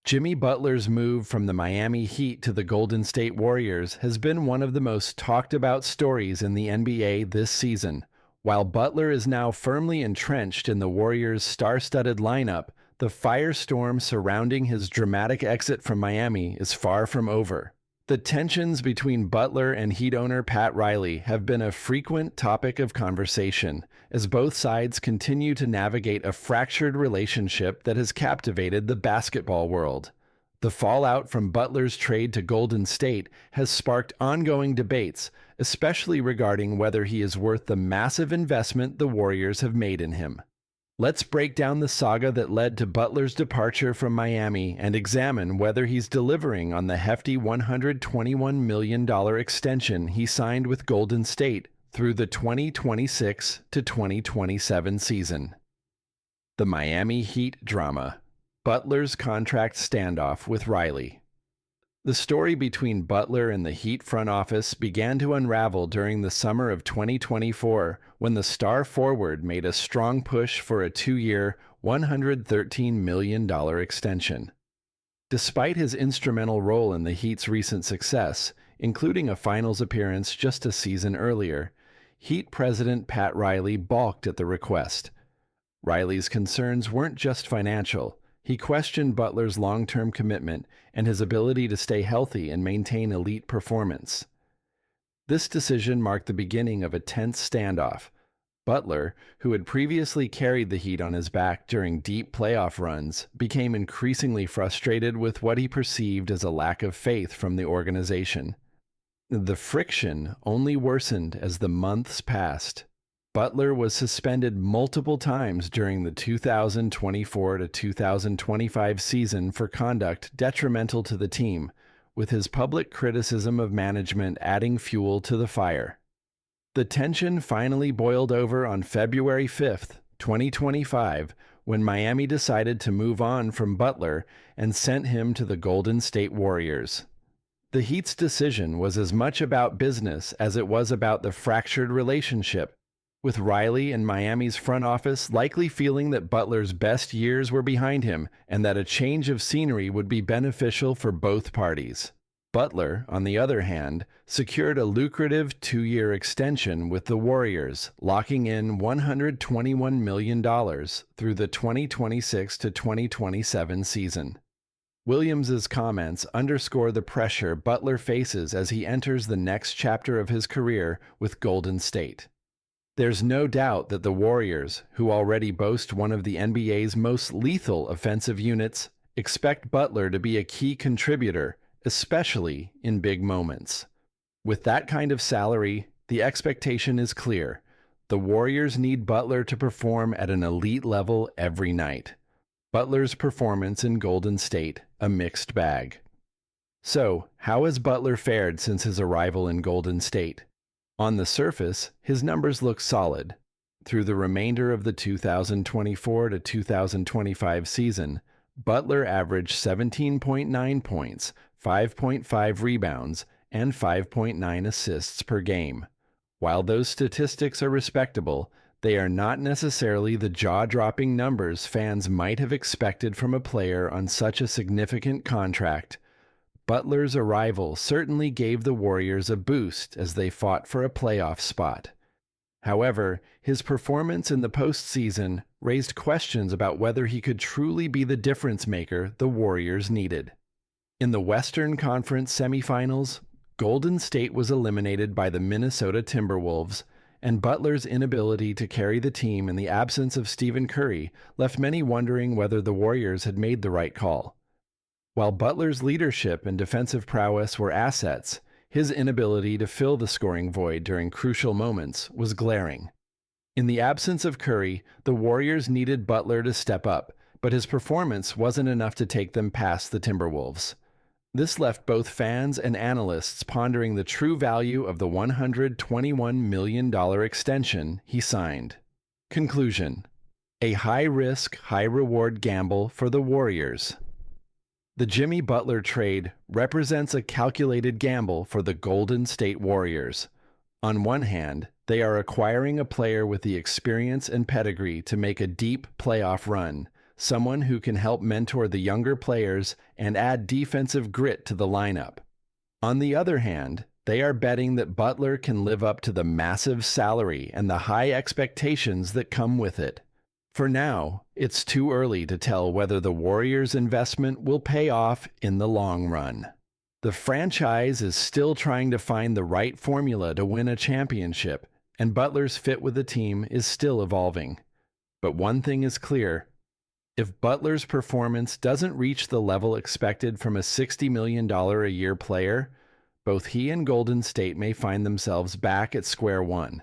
Jimmy Butler's move from the Miami Heat to the Golden State Warriors has been one of the most talked about stories in the NBA this season. While Butler is now firmly entrenched in the Warriors' star-studded lineup, the firestorm surrounding his dramatic exit from Miami is far from over. The tensions between Butler and Heat owner Pat Riley have been a frequent topic of conversation, as both sides continue to navigate a fractured relationship that has captivated the basketball world. The fallout from Butler's trade to Golden State has sparked ongoing debates, especially regarding whether he is worth the massive investment the Warriors have made in him. Let's break down the saga that led to Butler's departure from Miami and examine whether he's delivering on the hefty $121 million extension he signed with Golden State through the 2026 to 2027 season. The Miami Heat drama. Butler's contract standoff with Riley. The story between Butler and the Heat front office began to unravel during the summer of 2024 when the star forward made a strong push for a 2-year, $113 million extension. Despite his instrumental role in the Heat's recent success, including a finals appearance just a season earlier, Heat president Pat Riley balked at the request. Riley's concerns weren't just financial. He questioned Butler's long-term commitment and his ability to stay healthy and maintain elite performance. This decision marked the beginning of a tense standoff. Butler, who had previously carried the Heat on his back during deep playoff runs, became increasingly frustrated with what he perceived as a lack of faith from the organization. The friction only worsened as the months passed. Butler was suspended multiple times during the 2024 to 2025 season for conduct detrimental to the team, with his public criticism of management adding fuel to the fire. The tension finally boiled over on February 5, 2025, when Miami decided to move on from Butler and sent him to the Golden State Warriors. The Heat's decision was as much about business as it was about the fractured relationship, with Riley and Miami's front office likely feeling that Butler's best years were behind him and that a change of scenery would be beneficial for both parties. Butler, on the other hand, secured a lucrative 2-year extension with the Warriors, locking in $121 million through the 2026 to 2027 season. Williams's comments underscore the pressure Butler faces as he enters the next chapter of his career with Golden State. There's no doubt that the Warriors, who already boast one of the NBA's most lethal offensive units, expect Butler to be a key contributor, especially in big moments. With that kind of salary, the expectation is clear. The Warriors need Butler to perform at an elite level every night. Butler's performance in Golden State, a mixed bag. So, how has Butler fared since his arrival in Golden State? On the surface, his numbers look solid. Through the remainder of the 2024 to 2025 season, Butler averaged 17.9 points, 5.5 rebounds, and 5.9 assists per game. While those statistics are respectable, they are not necessarily the jaw-dropping numbers fans might have expected from a player on such a significant contract. Butler's arrival certainly gave the Warriors a boost as they fought for a playoff spot. However, his performance in the postseason raised questions about whether he could truly be the difference maker the Warriors needed. In the Western Conference semifinals, Golden State was eliminated by the Minnesota Timberwolves, and Butler's inability to carry the team in the absence of Stephen Curry left many wondering whether the Warriors had made the right call. While Butler's leadership and defensive prowess were assets, his inability to fill the scoring void during crucial moments was glaring. In the absence of Curry, the Warriors needed Butler to step up, but his performance wasn't enough to take them past the Timberwolves. This left both fans and analysts pondering the true value of the $121 million extension he signed. Conclusion: a high-risk, high-reward gamble for the Warriors. The Jimmy Butler trade represents a calculated gamble for the Golden State Warriors. On one hand, they are acquiring a player with the experience and pedigree to make a deep playoff run, someone who can help mentor the younger players and add defensive grit to the lineup. On the other hand, they are betting that Butler can live up to the massive salary and the high expectations that come with it. For now, it's too early to tell whether the Warriors' investment will pay off in the long run. The franchise is still trying to find the right formula to win a championship, and Butler's fit with the team is still evolving. But one thing is clear: if Butler's performance doesn't reach the level expected from a $60 million a year player, both he and Golden State may find themselves back at square one.